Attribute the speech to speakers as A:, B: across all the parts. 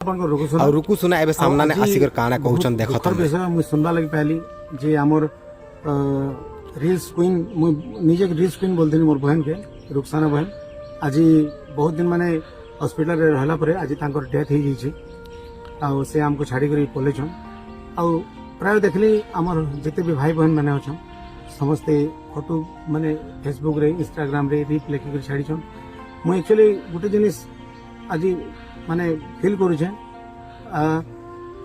A: रुकु सुना एबे सामना ने आसिकर काना कहउछन देखत
B: विषय मुझे सुनबा लगी पहली जे हमर रील्स क्वीन निजे रील्स क्वीन बोलते मोर बहन के रुखसाना बहन आज बहुत दिन माने हॉस्पिटल रे रहला परे आज तांकर डेथ हो जाइए आ से हमको छाड़ी करी पलेछन आ प्राय देखली हमर जिते भी भाई बहन माने अछन समस्ते फोटो माने फेसबुक रे इंस्टाग्राम रे रीप लेखि कर छाड़ी छन मु एक्चुअली गुटे जिनिस आज माने फील करूछे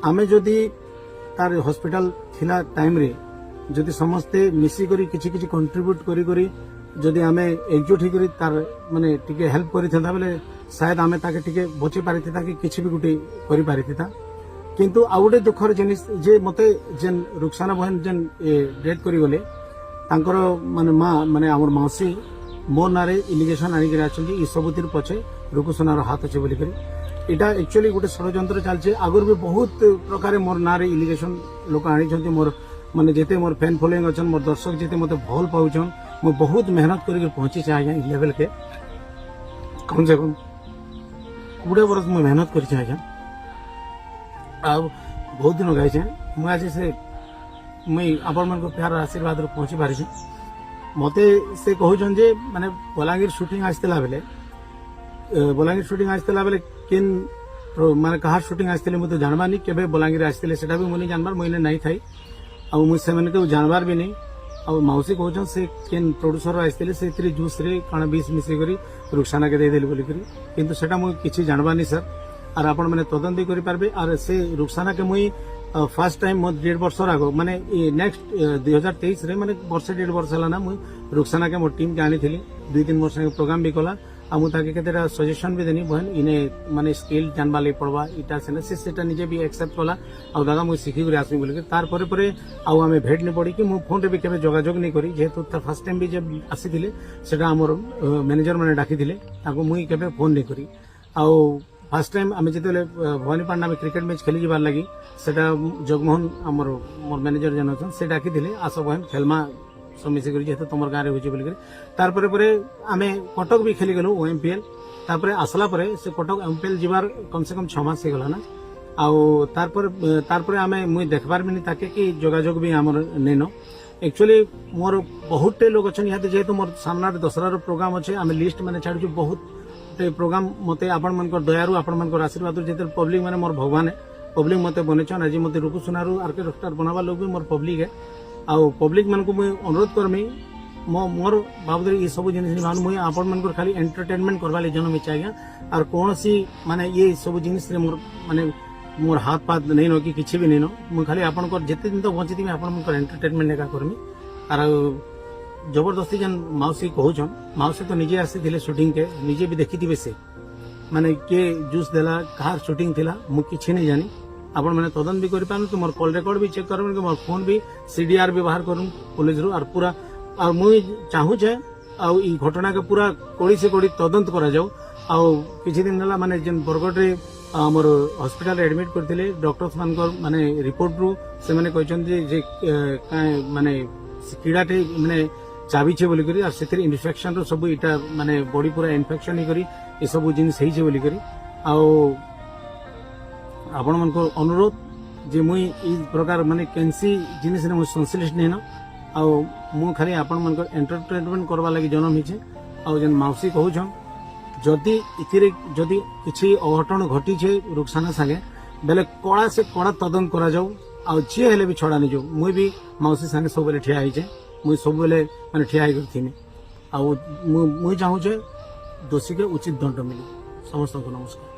B: आमे जदि तार हॉस्पिटल थिला टाइम रे जदि समस्ते मिसी करी किछि किछि कंट्रीब्यूट करी करी जदि आमे एकजुट ही करी तार माने टिके हेल्प करि थंदा बेले शायद आमे ताके टिके बची पारिथिता कि किछि भी गुटे करि पारिथिता किंतु आ गुटे दुखर जिनिस जे मते जेन रुखसाना बहन जेन डेथ करी गले तांकर माने मां माने हमर मौसी मोर नारे इलिगेशन आनी कर आछन ई सबुतिर पछे रुकुसोनार हाथ अच्छे बोली करी इटा एक्चुअली गोटे षड्यंत्र चलছে आगर भी बहुत प्रकार मोर नारे इलिगेशन लोक आनी मोर माने जेते मोर फैन फॉलोइंग अछन मोर दर्शक जेते मते भल पाउछन मो बहुत मेहनत करके पहुंची छे आज्ञा ई लेवल के कम से कम 20 वर्ष मो मेहनत करि छे आज्ञा आ बहुत दिन गाय छे मु आज से मई आपण मन को प्यार आशीर्वाद रो पहुंची पारि छी मते से कहउछन जे माने बलांगीर शूटिंग आस्तेला बेले बलांगीर शूटिंग आस्तेला बेले किन माने कहार शूटिंग आस्तेले मते जानबा नि केबे बलांगीर आस्तेले सेटा भी मुनी जानबार मइने नाही थाई आ मु से मन के जानबार भी नहीं आ मौसी कहउछन से किन प्रोड्यूसर आस्तेले से इतरी जूस रे काना 20 मिसी करी रुखसाना के दे देली बोली करी किंतु सेटा मु किछि जानबा नि सर आर आपण माने तदंत करि पारबे आर से रुखसाना के मुई फर्स्ट टाइम मो 1.5 वर्ष आगो माने नेक्स्ट 2023 रे माने वर्ष 1.5 वर्ष हला ना मुई रुखसाना के मो टीम के आनी थिली 2-3 वर्ष के प्रोग्राम भी कला आ मु ताके केतेरा सजेशन भी देनी बहन इने माने स्किल जानबा ले पड़वा इटा से सेटा निजे भी एक्सेप्ट कला आ दादा मु सिखि गुरी आसी बोली तार परे परे आ हमें भेट ने पड़ी कि मु फोन रे भी केबे जोगाजोग नहीं करी जेतु त फर्स्ट टाइम भी जब आसी थिले सेटा हमर मैनेजर माने डाकी थिले ताको मुई केबे फोन नहीं करी आ फर्स्ट टाइम आम जो भवानीपाटना में क्रिकेट मैच खेली जाबार लगी सेटा जगमोहन आमर मोर मैनेजर जन अच्छा से डाकी आस बहन खेलमा सब मिसिक जेहतु तुम गाँव में होली तार परे आमे कटक भी खेली गलु ओएमपीएल तापर आसला परे से कटक एमपीएल जीवार कम से कम 6 मास हो गला ना तार आमे मुई देखबार भी ताके कि जोगाजोग भी आमर नेनो एक्चुअली मोर बहुत लोग अच्छा यहाँ जेहतु मोर सामना दशहरा प्रोग्राम अच्छे आम लिस्ट मैंने छाड़ू बहुत प्रोग्राम मते आपण मनकर दयारु आपण मनकर आशीर्वाद जेते पब्लिक माने मोर भगवान है पब्लिक मते बनेछन आज मते रुकुसोनारु आरके स्टार बनावा लोग भी मोर पब्लिक है आ पब्लिक मन को मुई अनुरोध करमी मोर बाबद ये सब जिनिस मान मुई आपण मनकर खाली एंटरटेनमेंट करवा ले जन्म इच्छा गया और कोनसी माने ये सब जिनिस रे मोर माने मोर हाथ पात नहीं नो कि किछि भी नहीं नो मुई खाली आपण को जेते दिन तो बंचिति में आपण मनकर एंटरटेनमेंट नेका करमी और जबरदस्ती जन मौसी कहूछन मौसी तो निजे आसी थिले शूटिंग के निजे भी देखी थी से माने के जूस देला कहार शूटिंग थिला मु किछि नहीं जानी आपण माने तदन भी करि पानु तो मोर कॉल रिकॉर्ड भी चेक करबन के मोर फोन भी सीडीआर व्यवहार करूं पुलिस रो और पूरा और मुई चाहू छे आ ई घटना के पूरा कोड़ी से कोड़ी तदंत करा जाऊ आ किछि दिन हला माने जन बरगड रे हमर हॉस्पिटल एडमिट करथिले डॉक्टर्स मानकर माने रिपोर्ट रू से माने कहचन जे माने कीड़ाटे माने चाबी छे बोली करी और सेतिर इन्फेक्शन रो सब इटा माने बॉडी पूरा इन्फेक्शन ही करी ए सब जिनिस सही छे बोली करी आ आपण मन को अनुरोध जे मुई ई प्रकार माने कैंसी जिनिस ने मु संश्लिष्ट नहीं न आ मु खाली आपण मन को एंटरटेनमेंट करवा लागि जन्म हिचे आ जन मौसी कहू छन जदी इतिरे जदी किछि अघटन घटी छे रुखसाना संगे बेले कड़ा से कड़ा तदन करा जाऊ आ जे हेले भी छड़ा नहीं जाऊ मुई भी मौसी संगे सब बेले ठिया हिचे मुई सब बेले माने ठिया ही करथिनी आ मुई चाहू छे दोषी के उचित दंड मिले समस्त को नमस्कार।